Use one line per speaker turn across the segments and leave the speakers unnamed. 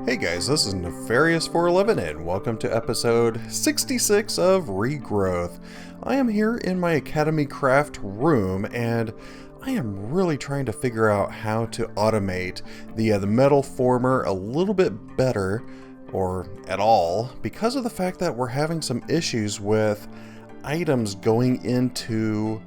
Hey guys, this is Nefarious411 and welcome to episode 66 of Regrowth. I am here in my Academy Craft room and I am really trying to figure out how to automate the metal former a little bit better, or at all, because of the fact that we're having some issues with items going into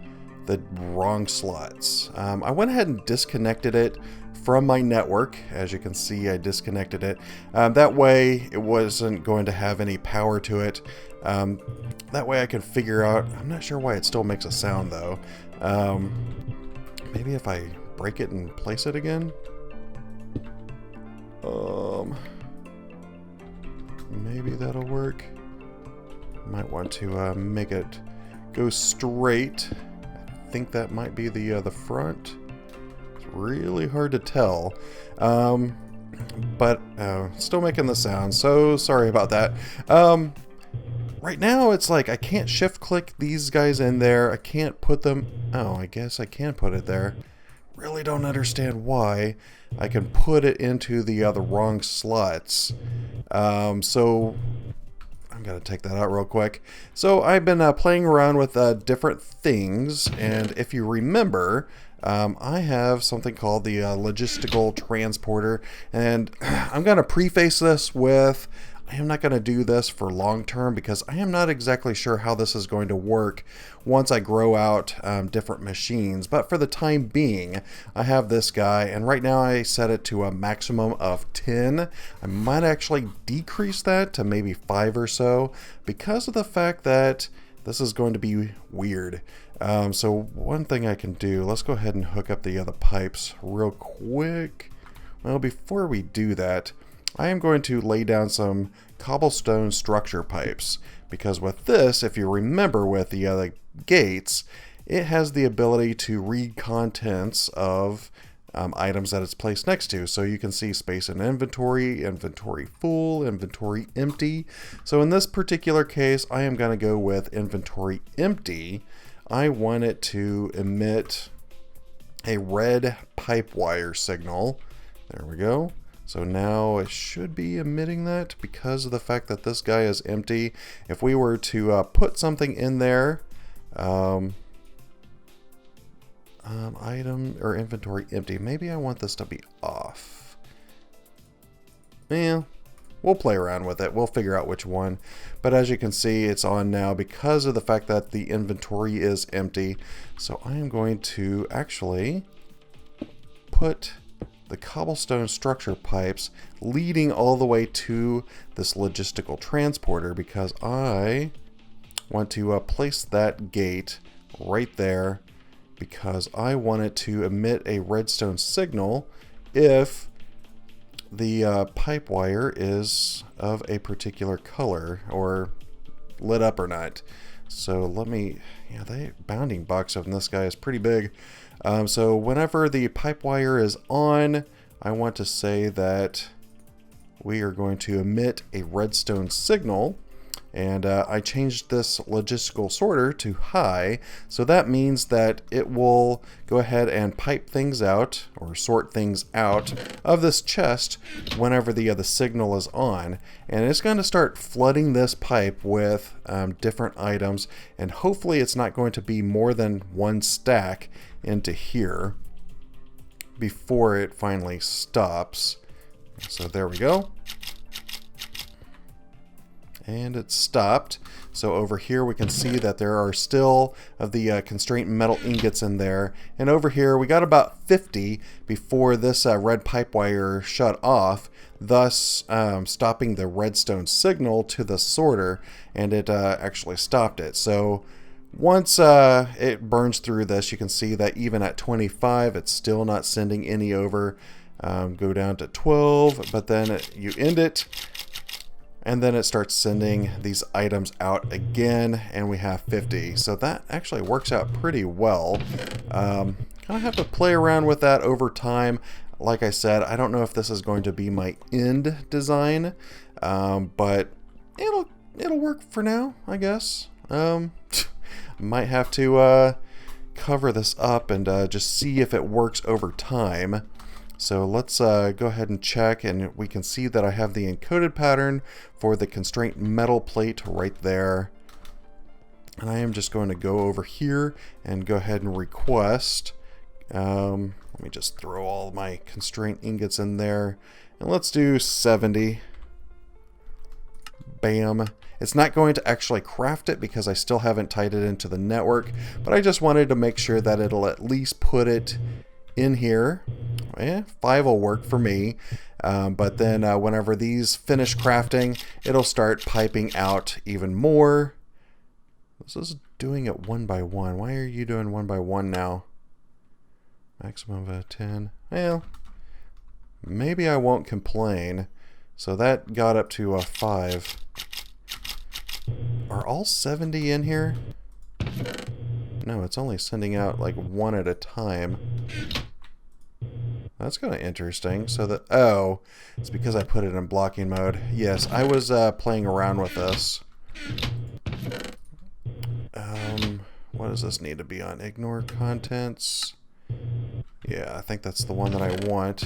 the wrong slots. I went ahead and disconnected it from my network. As you can see, I disconnected it. That way it wasn't going to have any power to it. That way I could figure out, I'm not sure why it still makes a sound though. Maybe if I break it and place it again? Maybe that'll work. Might want to make it go straight. I think that might be the front. Really hard to tell, but still making the sound, so sorry about that. Right now it's like I can't shift click these guys in there. I can't put them, oh, I guess I can put it there. Really don't understand why I can put it into the wrong slots. So I'm gonna take that out real quick. So I've been playing around with different things, and if you remember, I have something called the logistical transporter, and I'm going to preface this with I am not going to do this for long term because I am not exactly sure how this is going to work once I grow out different machines. But for the time being, I have this guy, and right now I set it to a maximum of 10. I might actually decrease that to maybe 5 or so because of the fact that this is going to be weird. So one thing I can do, let's go ahead and hook up the other pipes real quick. Well, before we do that, I am going to lay down some cobblestone structure pipes, because with this, if you remember with the other gates, it has the ability to read contents of items that it's placed next to. So you can see space in inventory, inventory full, inventory empty. So in this particular case, I am going to go with inventory empty. I want it to emit a red pipe wire signal. There we go. So now it should be emitting that because of the fact that this guy is empty. If we were to put something in there, item or inventory empty, maybe I want this to be off. Yeah. We'll play around with it. We'll figure out which one. But as you can see, it's on now because of the fact that the inventory is empty. So I am going to actually put the cobblestone structure pipes leading all the way to this logistical transporter because I want to place that gate right there because I want it to emit a redstone signal if the pipe wire is of a particular color or lit up or not. So let me, yeah, the bounding box of this guy is pretty big. So whenever the pipe wire is on, I want to say that we are going to emit a redstone signal. And I changed this logistical sorter to high, so that means that it will go ahead and pipe things out or sort things out of this chest whenever the signal is on, and it's going to start flooding this pipe with different items, and hopefully it's not going to be more than one stack into here before it finally stops. So there we go. And it stopped. So over here we can see that there are still of the constraint metal ingots in there. And over here we got about 50 before this red pipe wire shut off, thus stopping the redstone signal to the sorter, and it actually stopped it. So once it burns through this, you can see that even at 25 it's still not sending any over. Go down to 12, but then you end it. And then it starts sending these items out again, and we have 50. So that actually works out pretty well. Kind of have to play around with that over time. Like I said, I don't know if this is going to be my end design, but it'll work for now, I guess. Might have to cover this up and just see if it works over time. So let's go ahead and check, and we can see that I have the encoded pattern for the constraint metal plate right there. And I am just going to go over here and go ahead and request. Let me just throw all my constraint ingots in there. And let's do 70. Bam. It's not going to actually craft it because I still haven't tied it into the network, but I just wanted to make sure that it'll at least put it in here. 5 will work for me, but then whenever these finish crafting, it'll start piping out even more. This is doing it 1 by 1. Why are you doing 1 by 1 now? Maximum of 10. Well, maybe I won't complain. So that got up to 5. Are all 70 in here? No, it's only sending out like 1 at a time. That's kind of interesting. So that, oh, it's because I put it in blocking mode. Yes, I was playing around with this. What does this need to be on? Ignore contents. Yeah, I think that's the one that I want.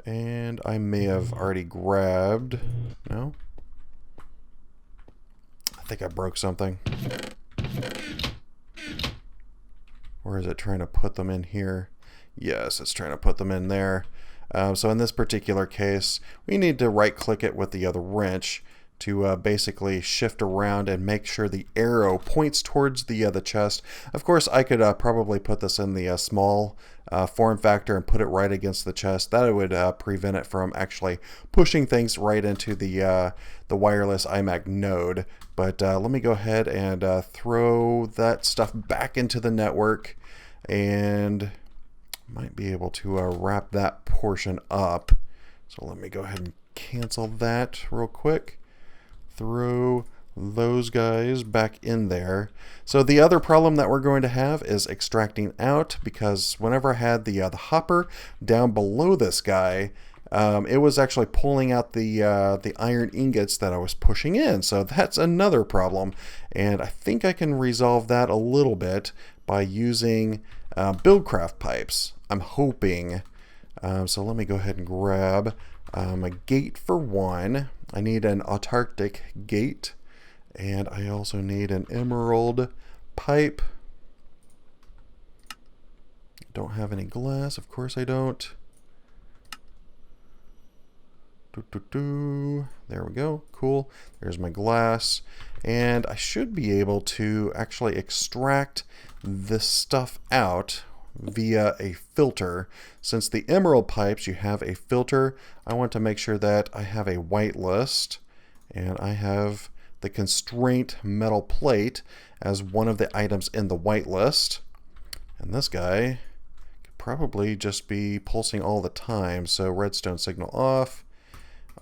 And I may have already grabbed. No? I think I broke something. Or is it trying to put them in here? Yes, it's trying to put them in there. So in this particular case, we need to right click it with the other wrench to basically shift around and make sure the arrow points towards the chest. Of course, I could probably put this in the small form factor and put it right against the chest. That would prevent it from actually pushing things right into the wireless iMac node. But let me go ahead and throw that stuff back into the network, and might be able to wrap that portion up. So let me go ahead and cancel that real quick. Throw those guys back in there. So the other problem that we're going to have is extracting out, because whenever I had the hopper down below this guy, it was actually pulling out the iron ingots that I was pushing in. So that's another problem, and I think I can resolve that a little bit by using Buildcraft pipes. I'm hoping. So let me go ahead and grab a gate for 1. I need an autarctic gate, and I also need an emerald pipe. Don't have any glass, of course I don't. There we go, cool. There's my glass, and I should be able to actually extract this stuff out via a filter. Since the emerald pipes, you have a filter, I want to make sure that I have a whitelist, and I have the constraint metal plate as one of the items in the whitelist. And this guy could probably just be pulsing all the time, so redstone signal off.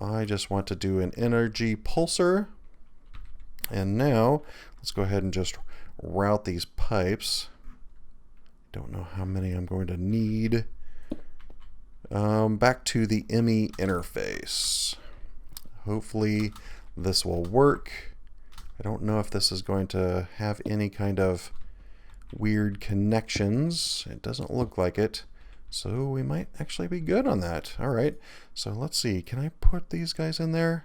I just want to do an energy pulsar. And now let's go ahead and just route these pipes. Don't know how many I'm going to need. Back to the ME interface. Hopefully this will work. I don't know if this is going to have any kind of weird connections. It doesn't look like it. So we might actually be good on that. All right, so let's see. Can I put these guys in there?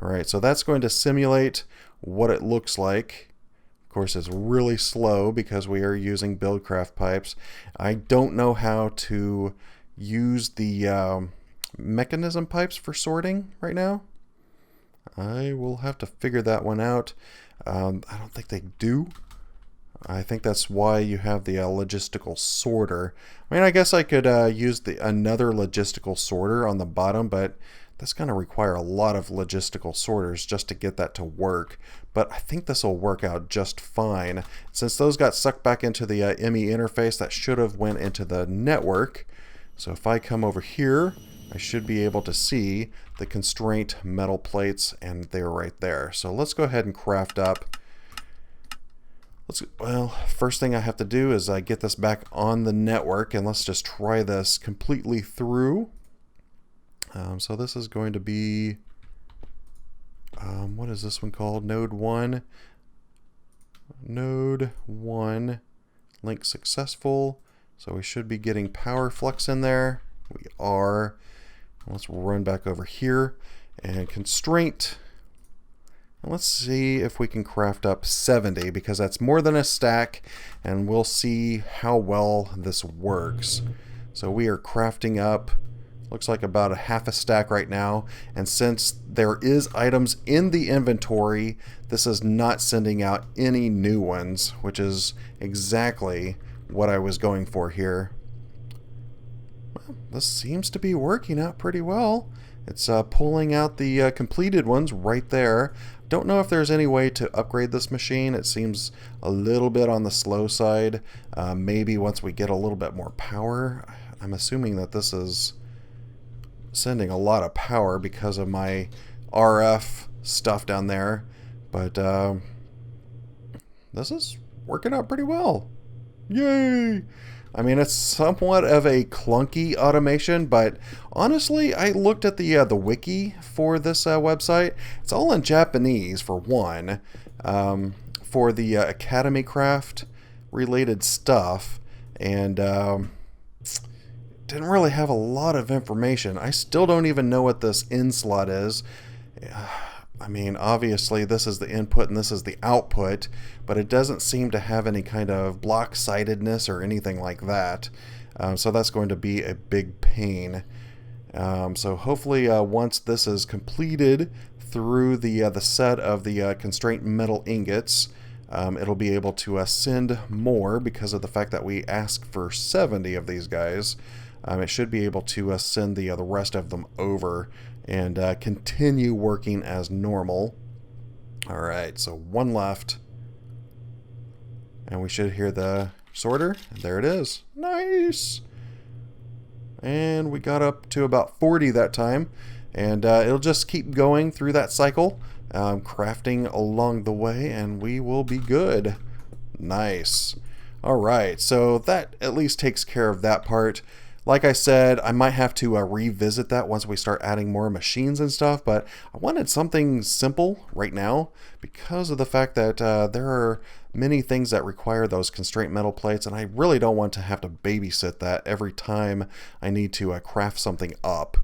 All right, so that's going to simulate what it looks like. Of course, it's really slow because we are using Buildcraft pipes. I don't know how to use the mechanism pipes for sorting right now. I will have to figure that one out. I don't think they do. I think that's why you have the logistical sorter. I mean, I guess I could use another logistical sorter on the bottom, but that's going to require a lot of logistical sorters just to get that to work. But I think this will work out just fine. Since those got sucked back into the ME interface, that should have went into the network. So if I come over here, I should be able to see the constraint metal plates, and they're right there. So let's go ahead and craft up. Well, first thing I have to do is get this back on the network, and let's just try this completely through. So this is going to be, what is this one called? Node 1. Node 1, link successful. So we should be getting power flux in there. We are. Let's run back over here and constraint. And let's see if we can craft up 70, because that's more than a stack, and we'll see how well this works. So we are crafting up, looks like about a half a stack right now, and since there is items in the inventory, this is not sending out any new ones, which is exactly what I was going for here. Well, this seems to be working out pretty well. It's pulling out the completed ones right there. Don't know if there's any way to upgrade this machine. It seems a little bit on the slow side. Maybe once we get a little bit more power. I'm assuming that this is sending a lot of power because of my RF stuff down there. But this is working out pretty well. Yay! I mean, it's somewhat of a clunky automation, but honestly, I looked at the wiki for this website. It's all in Japanese, for one, for the Academy Craft related stuff, and didn't really have a lot of information. I still don't even know what this in slot is. I mean, obviously this is the input and this is the output, but it doesn't seem to have any kind of block-sidedness or anything like that. So that's going to be a big pain. So hopefully once this is completed through the set of the constraint metal ingots, it'll be able to send more because of the fact that we asked for 70 of these guys. It should be able to send the rest of them over and continue working as normal. Alright, so one left. And we should hear the sorter. There it is. Nice! And we got up to about 40 that time. And it'll just keep going through that cycle, crafting along the way, and we will be good. Nice. Alright, so that at least takes care of that part. Like I said, I might have to revisit that once we start adding more machines and stuff, but I wanted something simple right now because of the fact that there are many things that require those constraint metal plates, and I really don't want to have to babysit that every time I need to craft something up.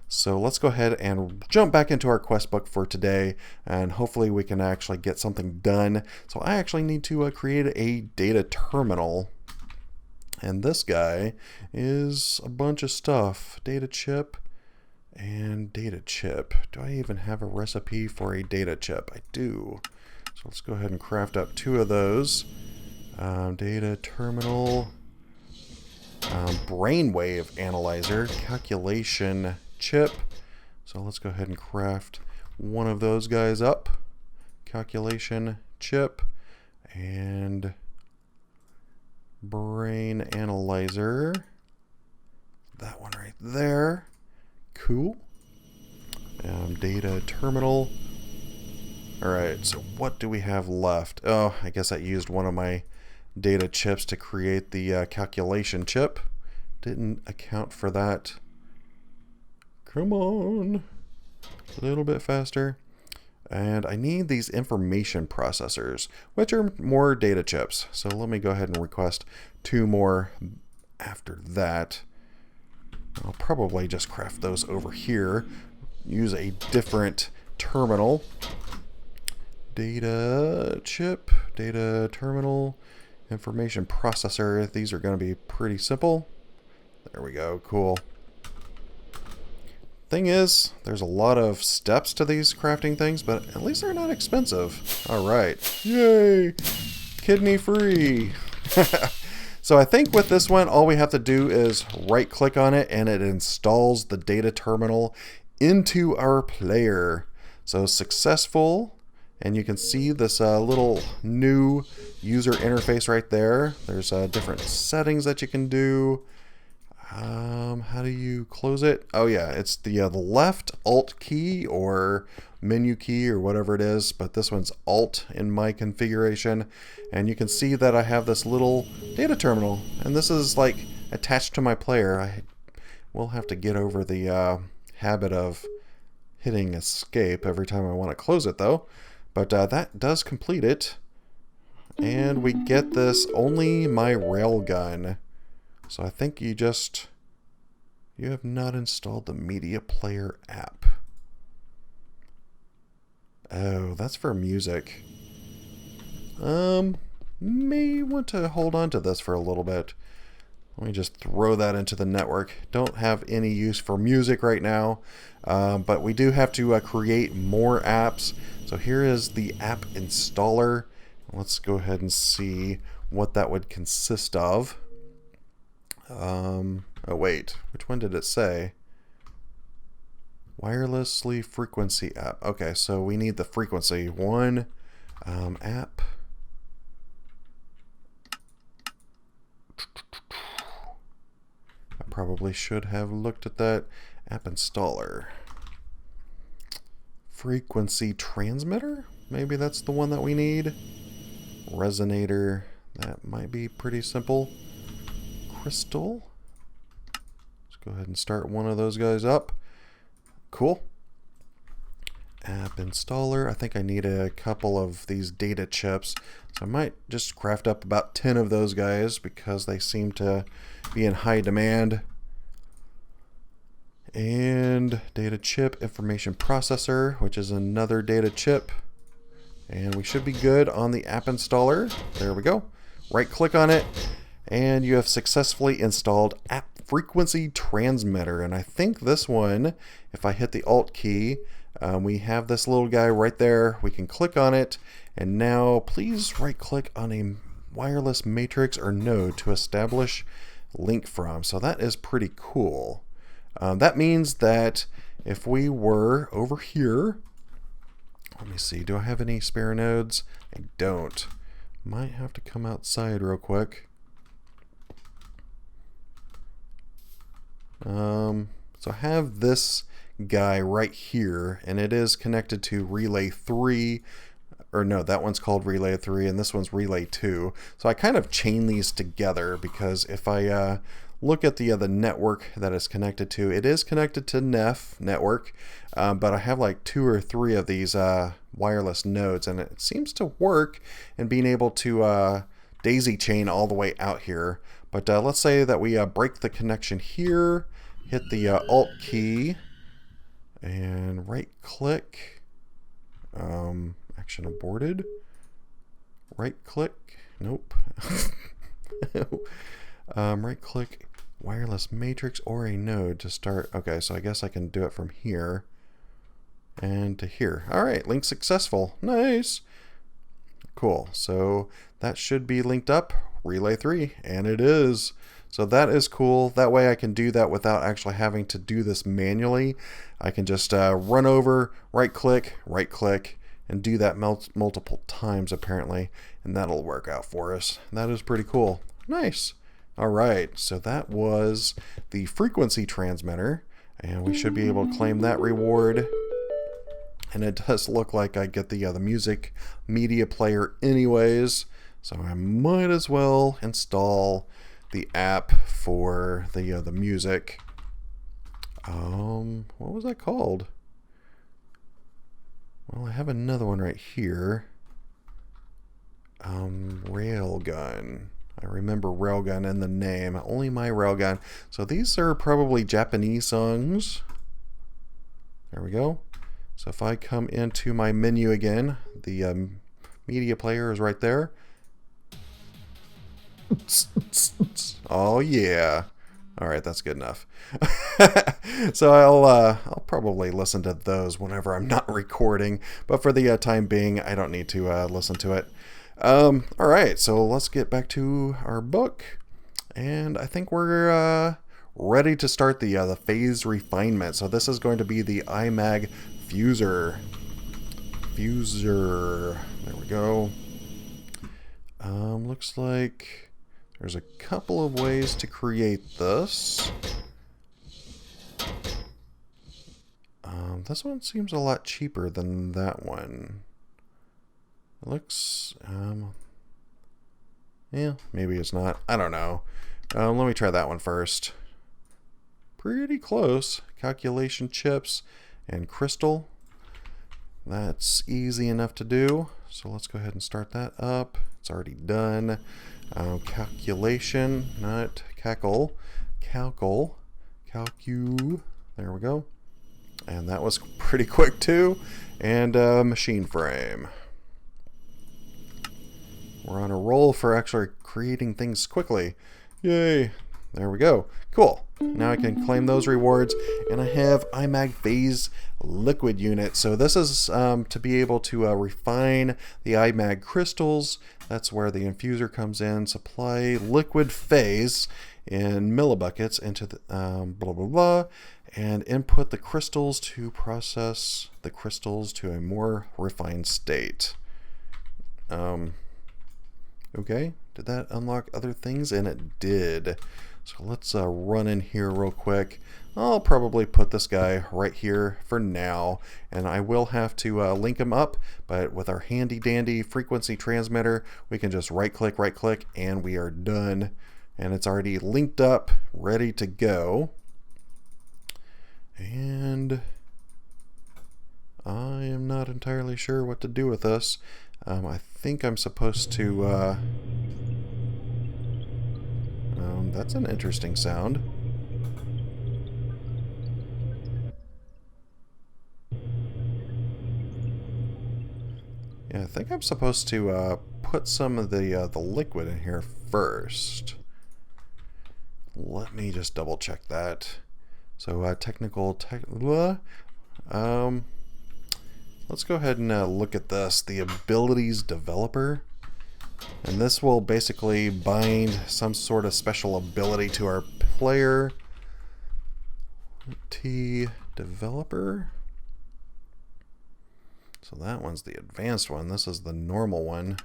So let's go ahead and jump back into our quest book for today, and hopefully we can actually get something done. So I actually need to create a data terminal. And this guy is a bunch of stuff. Data chip and data chip. Do I even have a recipe for a data chip? I do. So let's go ahead and craft up 2 of those. Data terminal. Brainwave analyzer. Calculation chip. So let's go ahead and craft one of those guys up. Calculation chip. And brain analyzer. That one right there. Cool. Data terminal. Alright, so what do we have left? Oh, I guess I used one of my data chips to create the calculation chip. Didn't account for that. Come on. A little bit faster. And I need these information processors, which are more data chips. So let me go ahead and request 2 more after that. I'll probably just craft those over here. Use a different terminal. Data chip, data terminal, information processor. These are going to be pretty simple. There we go. Cool. Thing is, there's a lot of steps to these crafting things, but at least they're not expensive. Alright. Yay! Kidney free! So I think with this one, all we have to do is right click on it and it installs the data terminal into our player. So successful, and you can see this little new user interface right there. There's different settings that you can do. How do you close it? Oh yeah, it's the left Alt key or menu key or whatever it is, but this one's Alt in my configuration. And you can see that I have this little data terminal, and this is like attached to my player. I will have to get over the habit of hitting escape every time I want to close it though. But that does complete it. And we get this only my railgun. So I think you have not installed the media player app. Oh, that's for music. May want to hold on to this for a little bit. Let me just throw that into the network. Don't have any use for music right now, but we do have to create more apps. So here is the app installer. Let's go ahead and see what that would consist of. Oh wait, which one did it say? Wirelessly frequency app. Okay, so we need the frequency one app. I probably should have looked at that. App installer. Frequency transmitter? Maybe that's the one that we need. Resonator. That might be pretty simple. Crystal. Let's go ahead and start one of those guys up. Cool. App installer. I think I need a couple of these data chips. So I might just craft up about 10 of those guys because they seem to be in high demand. And data chip, information processor, which is another data chip. And we should be good on the app installer. There we go. Right click on it. And you have successfully installed App Frequency Transmitter. And I think this one, if I hit the Alt key, we have this little guy right there. We can click on it. And now please right click on a wireless matrix or node to establish link from. So that is pretty cool. That means that if we were over here, let me see, do I have any spare nodes? I don't. Might have to come outside real quick. So I have this guy right here, and it is connected to relay 3, or no, that one's called relay 3, and this one's relay 2. So I kind of chain these together because if I look at the network that it's connected to, it is connected to NEF network, but I have like 2 or 3 of these wireless nodes, and it seems to work in being able to daisy chain all the way out here. But let's say that we break the connection here, hit the Alt key, and right click, action aborted, right click, nope, right click, wireless matrix or a node to start. Okay, so I guess I can do it from here and to here. All right, link successful. Nice. Cool. So that should be linked up, relay 3, and it is. So that is cool. That way I can do that without actually having to do this manually. I can just run over, right click, and do that multiple times apparently, and that'll work out for us. That is pretty cool. Nice. All right, so that was the frequency transmitter, and we should be able to claim that reward. And it does look like I get the music media player anyways, so I might as well install the app for the music. What was that called? Well, I have another one right here. Railgun. I remember Railgun in the name. Only My Railgun. So these are probably Japanese songs. There we go. So if I come into my menu again, the media player is right there. Oh yeah. All right, that's good enough. So I'll probably listen to those whenever I'm not recording, but for the time being, I don't need to listen to it. All right, so let's get back to our book, and I think we're ready to start the phase refinement. So this is going to be the iMag Fuser. There we go. Looks like there's a couple of ways to create this. This one seems a lot cheaper than that one. It looks, yeah, maybe it's not. I don't know. Let me try that one first. Pretty close. Calculation chips and crystal. That's easy enough to do. So let's go ahead and start that up. It's already done. Calculation, not cackle. Calcul. Calcu. There we go. And that was pretty quick too. And machine frame. We're on a roll for actually creating things quickly. Yay. There we go. Cool. Now I can claim those rewards. And I have IMAG phase liquid unit. So this is to be able to refine the IMAG crystals. That's where the infuser comes in. Supply liquid phase in millibuckets into the blah, blah, blah. And input the crystals to process the crystals to a more refined state. Okay, did that unlock other things? And it did. So let's run in here real quick. I'll probably put this guy right here for now, and I will have to link him up, but with our handy dandy frequency transmitter, we can just right click, and we are done. And it's already linked up, ready to go. And I am not entirely sure what to do with this. I think I'm supposed to... that's an interesting sound. Yeah, I think I'm supposed to put some of the liquid in here first. Let me just double check that. So let's go ahead and look at this. The abilities developer. And this will basically bind some sort of special ability to our player. T developer. So that one's the advanced one. This is the normal one.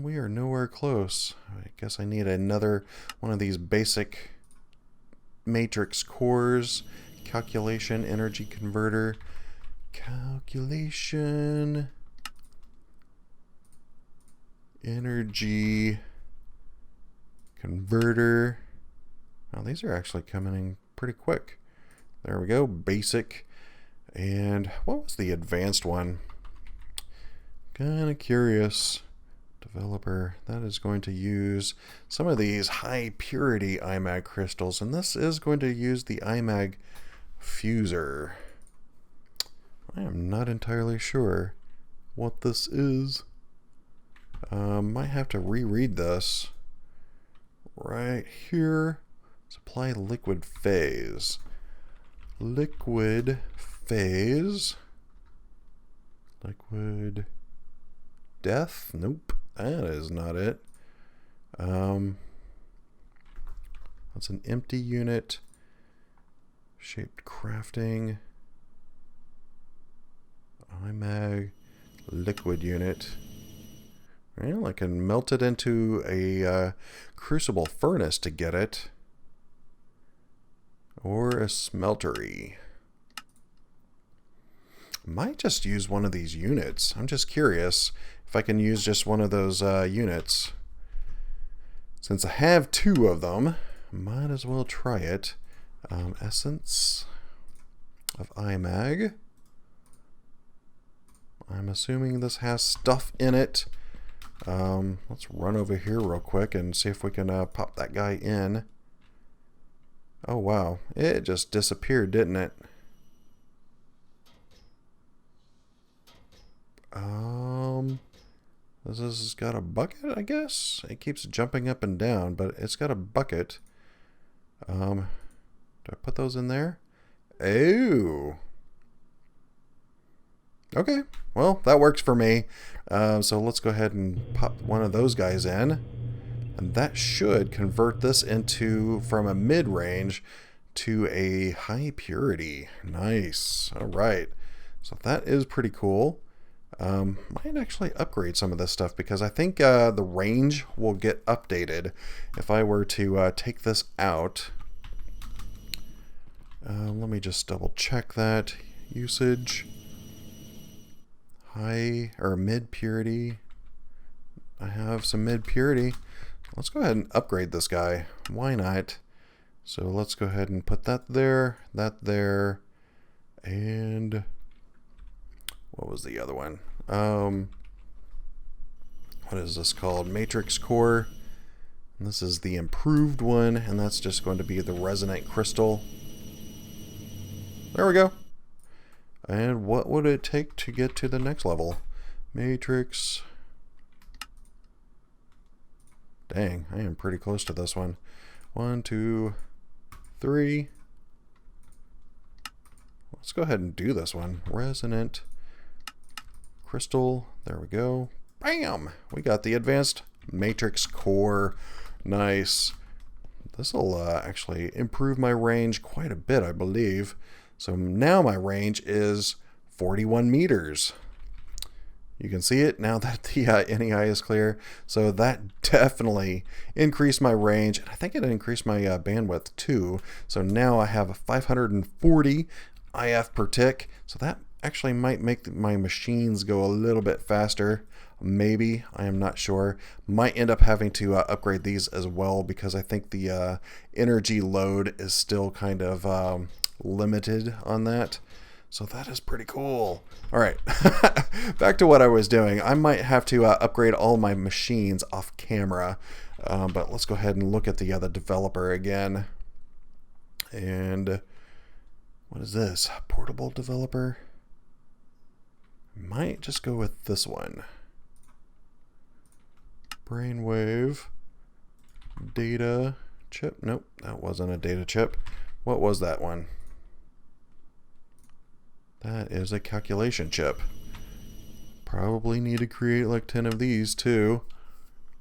We are nowhere close. I guess I need another one of these basic matrix cores. Calculation, energy converter. Calculation. Energy converter. Now these are actually coming in pretty quick. There we go. Basic. And what was the advanced one? Kind of curious. Developer. That is going to use some of these high purity IMAG crystals. And this is going to use the IMAG fuser. I am not entirely sure what this is. Might have to reread this. Right here. Supply liquid phase. Liquid phase. Liquid death? Nope. That is not it. That's an empty unit. Shaped crafting. IMAG liquid unit. Well, I can melt it into a crucible furnace to get it. Or a smeltery. Might just use one of these units. I'm just curious if I can use just one of those units. Since I have two of them, might as well try it. Essence of IMAG. I'm assuming this has stuff in it. Let's run over here real quick and see if we can pop that guy in. Oh wow, it just disappeared, didn't it? This has got a bucket, I guess? It keeps jumping up and down, but it's got a bucket. Do I put those in there? Oh. Okay, well, that works for me. So let's go ahead and pop one of those guys in. And that should convert this into, from a mid-range to a high purity. Nice. All right. So that is pretty cool. Might actually upgrade some of this stuff because I think the range will get updated if I were to take this out. Let me just double check that. Usage. High or mid purity. I have some mid purity. Let's go ahead and upgrade this guy. Why not? So let's go ahead and put that there, and what was the other one? what is this called? Matrix core. And this is the improved one, and that's just going to be the resonant crystal. There we go. And what would it take to get to the next level? Matrix. Dang, I am pretty close to this one. 1, 2, 3. Let's go ahead and do this one. Resonant crystal. There we go. Bam! We got the advanced matrix core. Nice. This will actually improve my range quite a bit, I believe. So now my range is 41 meters. You can see it now that the NEI is clear. So that definitely increased my range. And I think it increased my bandwidth too. So now I have a 540 IF per tick. So that actually might make my machines go a little bit faster. Maybe, I am not sure. Might end up having to upgrade these as well because I think the energy load is still kind of limited on that. So that is pretty cool. All right, back to what I was doing. I might have to upgrade all my machines off camera, but let's go ahead and look at the developer again. And what is this? Portable developer? Might just go with this one. Brainwave data chip. Nope, that wasn't a data chip. What was that one? That is a calculation chip. Probably need to create like 10 of these too,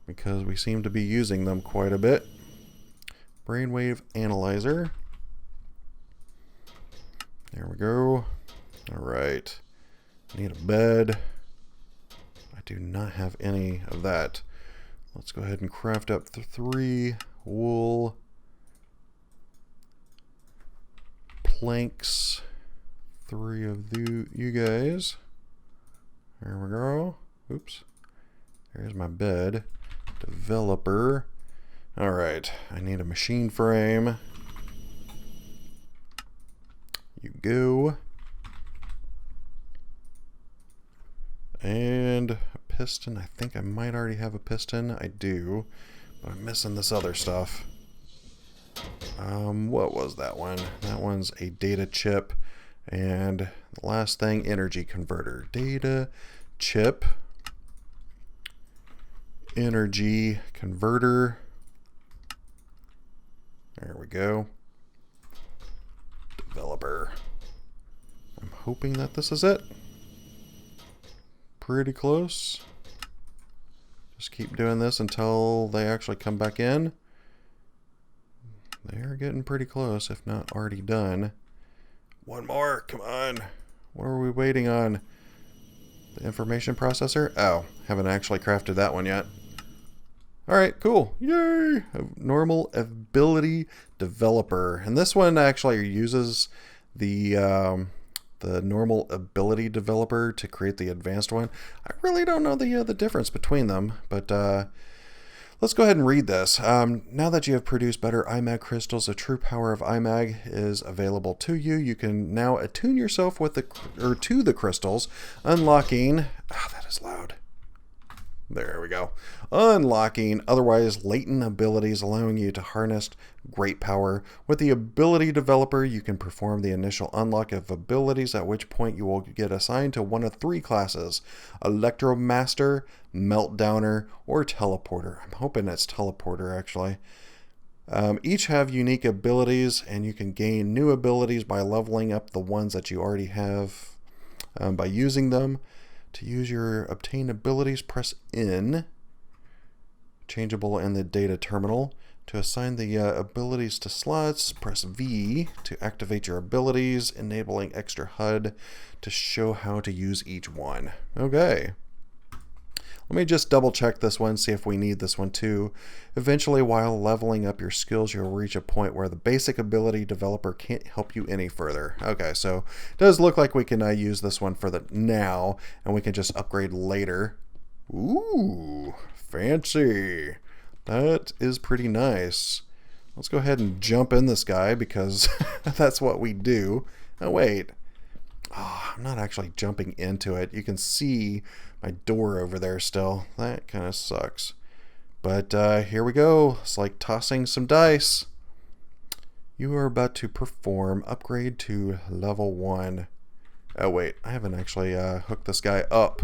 because we seem to be using them quite a bit. Brainwave analyzer. There we go. All right. Need a bed. I do not have any of that. Let's go ahead and craft up the 3 wool planks. 3 of you guys. There we go. Oops. There's my bed. Developer. All right. I need a machine frame. You go. And a piston. I think I might already have a piston. I do. But I'm missing this other stuff. What was that one? That one's a data chip. And the last thing, energy converter. Data chip. Energy converter. There we go. Developer. I'm hoping that this is it. Pretty close. Just keep doing this until they actually come back in. They're getting pretty close, if not already done. One more, come on. What are we waiting on? The information processor? Oh, haven't actually crafted that one yet. Alright, cool. Yay! Normal ability developer. And this one actually uses the normal ability developer to create the advanced one. I really don't know the difference between them, but let's go ahead and read this. Now that you have produced better IMAG crystals, the true power of IMAG is available to you. You can now attune yourself with to the crystals, unlocking. Ah, that is loud. There we go. Unlocking otherwise latent abilities, allowing you to harness great power. With the ability developer, you can perform the initial unlock of abilities, at which point you will get assigned to one of 3 classes: Electromaster, Meltdowner, or Teleporter. I'm hoping it's Teleporter, actually. Each have unique abilities, and you can gain new abilities by leveling up the ones that you already have by using them. To use your obtained abilities, press N, changeable in the data terminal. To assign the abilities to slots, press V to activate your abilities, enabling extra HUD to show how to use each one. Okay. Let me just double check this one, see if we need this one too. Eventually, while leveling up your skills, you'll reach a point where the basic ability developer can't help you any further. Okay, so it does look like we can use this one for the now, and we can just upgrade later. Ooh, fancy. That is pretty nice. Let's go ahead and jump in this guy because that's what we do. Oh, wait. Oh, I'm not actually jumping into it. You can see my door over there still. That kind of sucks. But here we go. It's like tossing some dice. You are about to perform upgrade to level 1. Oh wait, I haven't actually hooked this guy up.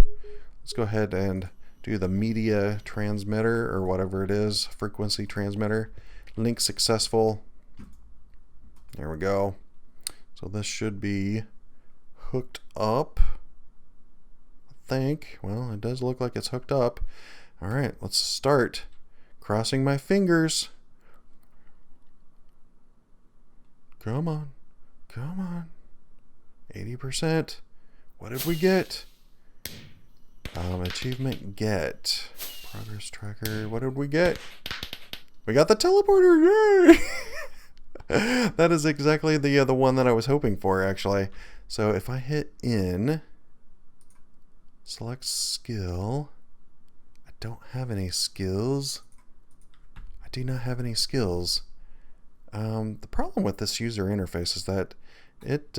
Let's go ahead and do the media transmitter or whatever it is, frequency transmitter. Link successful. There we go. So this should be hooked up, I think. Well, it does look like it's hooked up. All right, let's start. Crossing my fingers. Come on. Come on. 80%. What did we get? Achievement get. Progress tracker. What did we get? We got the teleporter. Yay! That is exactly the one that I was hoping for, actually. So if I hit in, select skill. I don't have any skills. I do not have any skills. The problem with this user interface is that it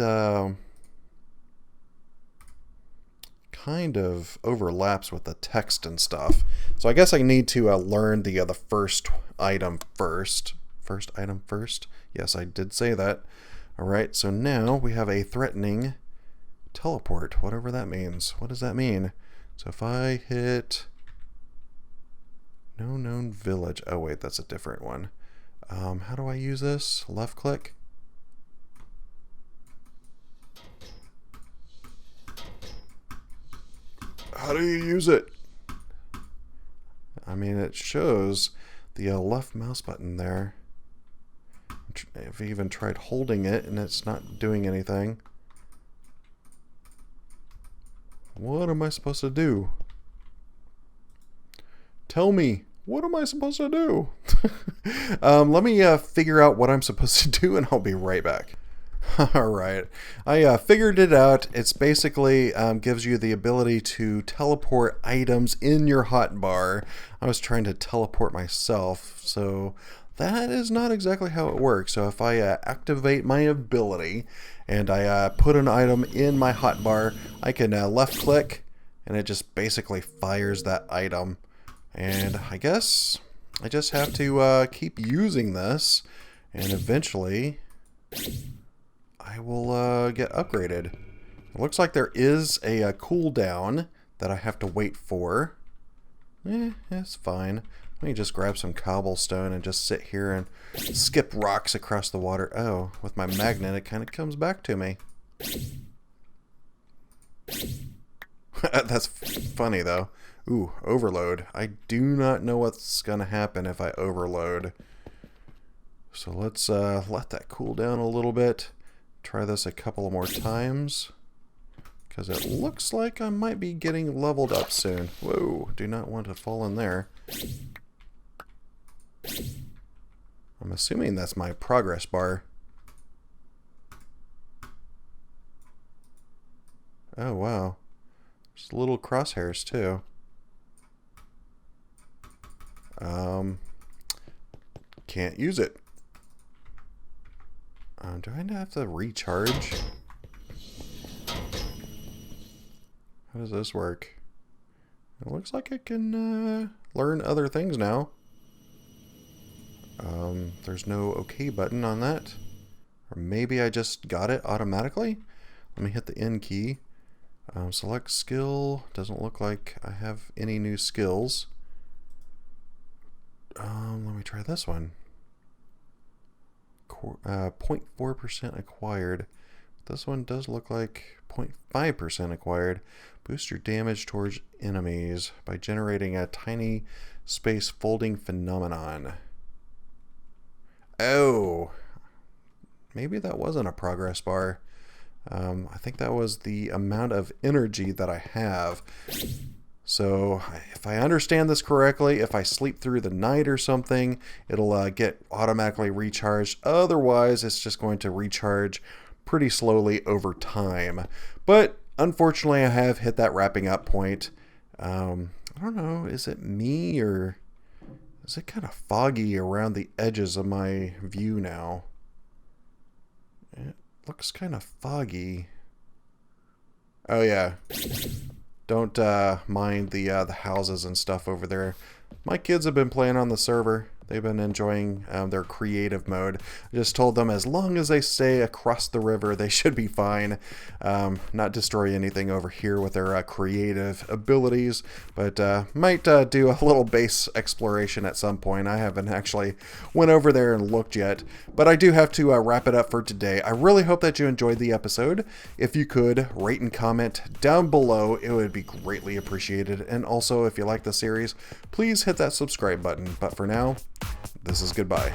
kind of overlaps with the text and stuff. So I guess I need to learn the first item first. First item first. Yes, I did say that. All right, so now we have a threatening teleport, whatever that means. What does that mean? So if I hit no known village. Oh wait, that's a different one. How do I use this? Left click. How do you use it? I mean, it shows the left mouse button there. I've even tried holding it and it's not doing anything. What am I supposed to do? Tell me, what am I supposed to do? Let me figure out what I'm supposed to do and I'll be right back. Alright, I figured it out. It's basically gives you the ability to teleport items in your hotbar. I was trying to teleport myself, so that is not exactly how it works. So if I activate my ability and I put an item in my hotbar, I can left click and it just basically fires that item. And I guess I just have to keep using this and eventually I will get upgraded. It looks like there is a cooldown that I have to wait for. It's fine. Let me just grab some cobblestone and just sit here and skip rocks across the water. Oh, with my magnet it kind of comes back to me. That's funny though. Ooh, overload. I do not know what's going to happen if I overload. So let's let that cool down a little bit. Try this a couple more times. Because it looks like I might be getting leveled up soon. Whoa, do not want to fall in there. I'm assuming that's my progress bar. Oh, wow. There's little crosshairs, too. Can't use it. Do I have to recharge? How does this work? It looks like I can learn other things now. There's no OK button on that. Or maybe I just got it automatically. Let me hit the N key. Select skill. Doesn't look like I have any new skills. Let me try this one. 0.4% acquired. This one does look like 0.5% acquired. Boost your damage towards enemies by generating a tiny space folding phenomenon. Oh, maybe that wasn't a progress bar. I think that was the amount of energy that I have. So if I understand this correctly, if I sleep through the night or something, it'll get automatically recharged. Otherwise, it's just going to recharge pretty slowly over time. But unfortunately, I have hit that wrapping up point. I don't know, is it me or is it kind of foggy around the edges of my view now? It looks kind of foggy. Oh yeah. Don't mind the houses and stuff over there. My kids have been playing on the server. They've been enjoying their creative mode. I just told them as long as they stay across the river, they should be fine. Not destroy anything over here with their creative abilities, but might do a little base exploration at some point. I haven't actually went over there and looked yet, but I do have to wrap it up for today. I really hope that you enjoyed the episode. If you could, rate and comment down below, it would be greatly appreciated. And also, if you like the series, please hit that subscribe button. But for now, this is goodbye.